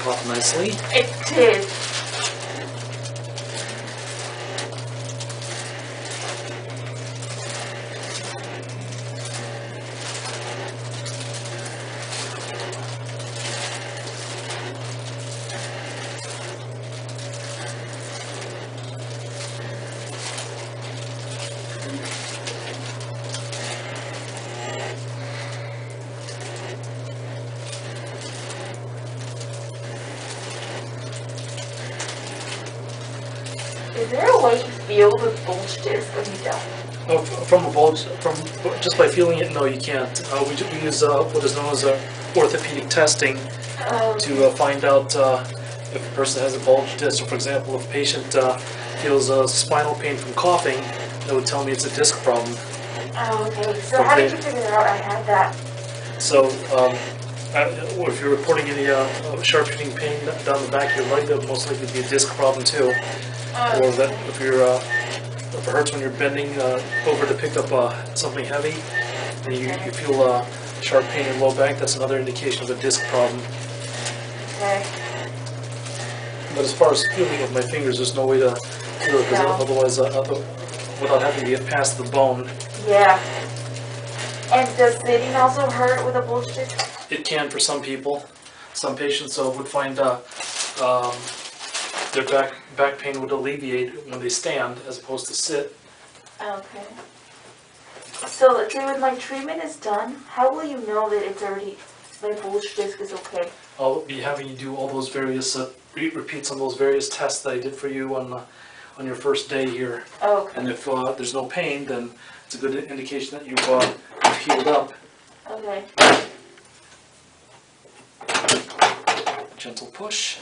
pop nicely. It did. Is there a way you feel the bulge disc or you don't? From a bulge, just by feeling it, no, you can't. We use what is known as orthopedic testing to find out if a person has a bulge disc. So, for example, if a patient feels spinal pain from coughing, that would tell me it's a disc problem. Oh, okay. So how did you figure out I had that? So, if you're reporting any sharp shooting pain down the back of your leg, that would most likely be a disc problem too. Or that if it hurts when you're bending over to pick up something heavy, and you feel sharp pain in low back, that's another indication of a disc problem. Okay. But as far as feeling with my fingers, there's no way to feel it, because otherwise, without having to get past the bone. Yeah. And does sitting also hurt with a bulge disc? It can for some people. Some patients would find their back pain would alleviate when they stand as opposed to sit. Okay. So let's say when my treatment is done, how will you know that it's already, my bulge disc is okay? I'll be having you do all those various, repeat some of those various tests that I did for you on your first day here. Okay. And if there's no pain, then it's a good indication that you've healed up. Okay. Gentle push.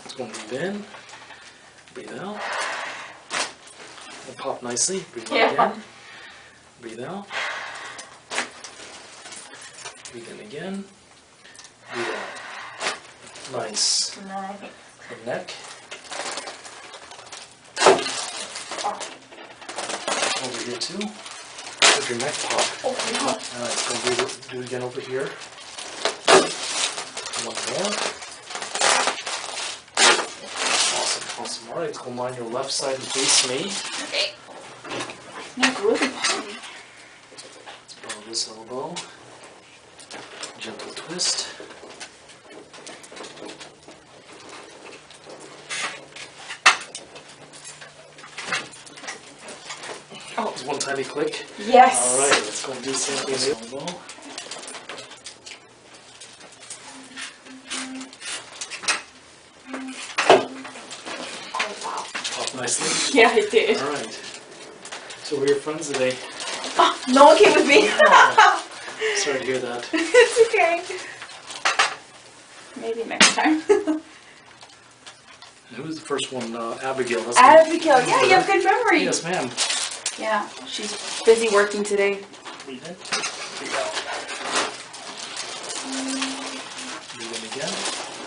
It's going to breathe in, breathe out, and pop nicely. Breathe in again, breathe out, breathe in again, breathe out. Nice. Nice. The neck. Over here too. With your neck pop. Oh, no. Alright, so do it again over here. One more. Awesome. Alright, let's go line your left side and face me. Okay. Neck really popping. Let's borrow this elbow. Gentle twist. Oh, just one tiny click. Yes. Alright, let's go and do the same thing with the elbow. Nicely? Yeah, I did. Alright. So we're your friends today. Oh, no one came with me. Oh, sorry to hear that. It's okay. Maybe next time. Who was the first one? Abigail. That's Abigail, yeah, you have good memory. Yes, ma'am. Yeah, she's busy working today. Breathe in. Breathe out. Breathe in again.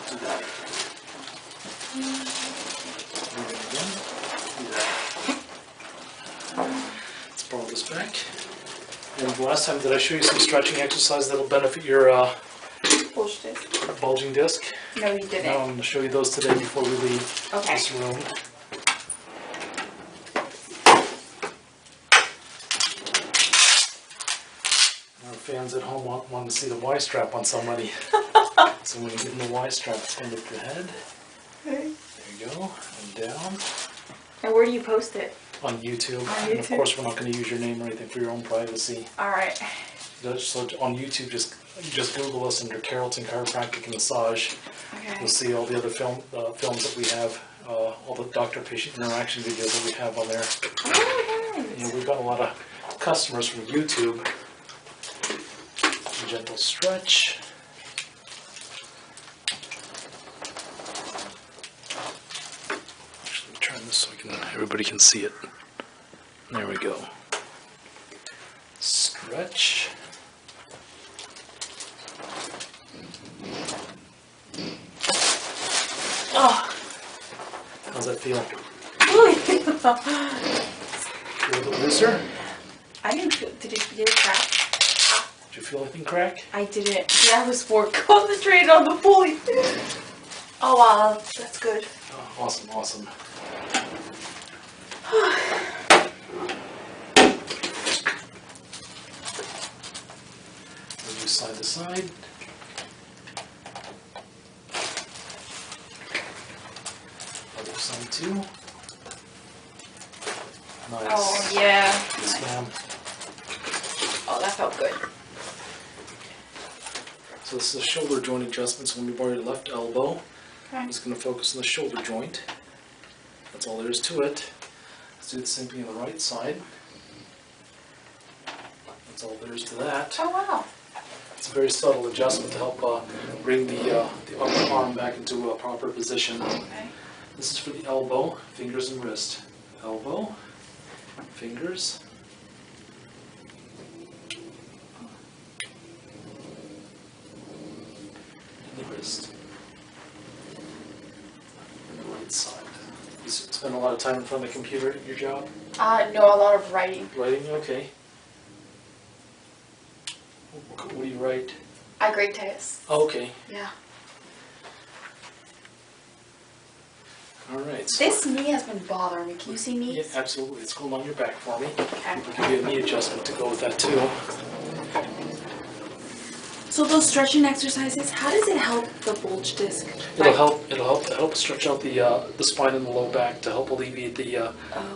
Do that. Breathe in again. Do that. Let's borrow this back. And the last time, did I show you some stretching exercises that'll benefit your bulging disc? No, you didn't. Now I'm going to show you those today before we leave this room. Our fans at home want to see the Y-strap on somebody. So when you get in the Y-strap, it's going to lift your head. Okay. There you go. And down. And where do you post it? On YouTube. On YouTube. And of course, we're not going to use your name or anything for your own privacy. Alright. So on YouTube, just Google us under Carrollton Chiropractic and Massage. Okay. You'll see all the other films that we have, all the doctor-patient interaction videos that we have on there. Oh, nice. You know, we've got a lot of customers from YouTube. Gentle stretch. Actually, turn this so everybody can see it. There we go. Stretch. Oh. How's that feel? A little bit looser. I didn't feel, did it crack? Did you feel anything crack? I didn't. See, I was more concentrated on the pulley. Oh wow, that's good. Oh, awesome, awesome. We'll do side to side. Other side too. Nice. Oh yeah. Yes, ma'am. Oh, that felt good. So this is a shoulder joint adjustment. So when we borrow your left elbow, Okay. I'm just going to focus on the shoulder joint. That's all there is to it. Let's do the same thing on the right side. That's all there is to that. Oh wow. It's a very subtle adjustment to help bring the upper arm back into a proper position. Okay. This is for the elbow, fingers and wrist. Elbow, fingers, and the wrist. And the right side. You spend a lot of time in front of the computer at your job? No, a lot of writing. Writing? Okay. What do you write? I grade tests. Oh, okay. Yeah. All right. So This knee has been bothering me. Can you see me? yeah, absolutely. It's going on your back for me. Okay. I'll give you a knee adjustment to go with that too. So those stretching exercises, how does it help the bulge disc? It'll help stretch out the spine and the low back to help alleviate the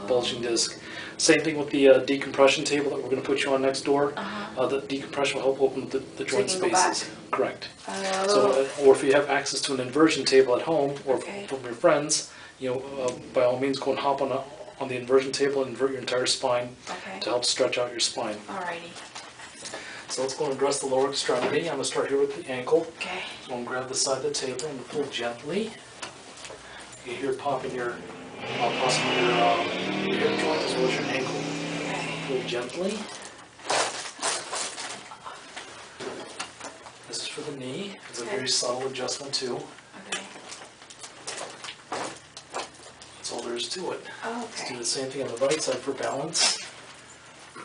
bulging disc. Same thing with the decompression table that we're going to put you on next door. The decompression will help open the joint you can go back. spaces. Correct. Oh. So, or if you have access to an inversion table at home or Okay. from your friends, by all means, go and hop on the inversion table and invert your entire spine Okay. to help stretch out your spine. Alrighty. So let's go and address the lower extremity. I'm going to start here with the ankle. Okay. So I'm going to grab the side of the table and pull gently. You hear popping your possibly your hip joint as well as your ankle. Okay. Pull gently. This is for the knee. It's a Okay. very subtle adjustment too. Okay. That's all there is to it. Oh, Let's do okay. the same thing on the right side for balance.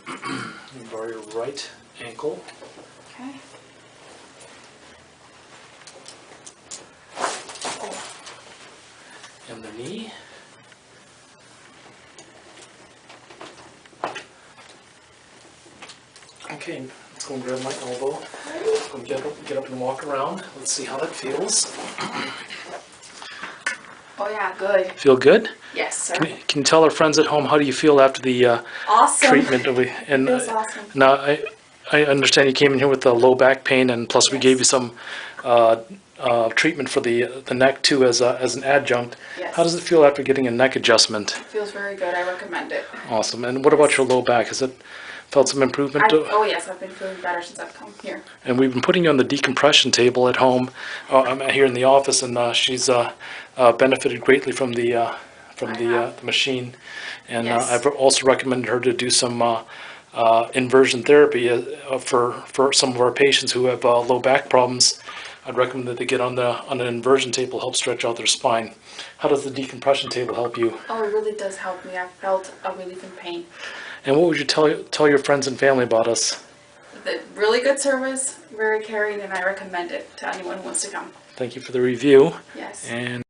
You borrow your right ankle. Okay. And the knee. Okay, let's go and grab my elbow. Go and get up and walk around. Let's see how that feels. Oh yeah, good. Feel good? Yes, sir. Can you tell our friends at home, how do you feel after the Awesome. treatment? And Feels awesome. now I understand you came in here with the low back pain, and plus we gave you some treatment for the neck too as an adjunct. Yes. How does it feel after getting a neck adjustment? Feels very good. I recommend it. Awesome. And what about your low back? Has it felt some improvement? Oh yes, I've been feeling better since I've come here. And we've been putting you on the decompression table at home. I'm here in the office, and she's benefited greatly from the machine. And Yes. I've also recommended her to do some inversion therapy for some of our patients who have low back problems. I'd recommend that they get on an inversion table to help stretch out their spine. How does the decompression table help you? Oh, it really does help me. I've felt a relief in pain. And what would you tell your friends and family about us? The really good service, very caring, and I recommend it to anyone who wants to come. Thank you for the review. Yes. And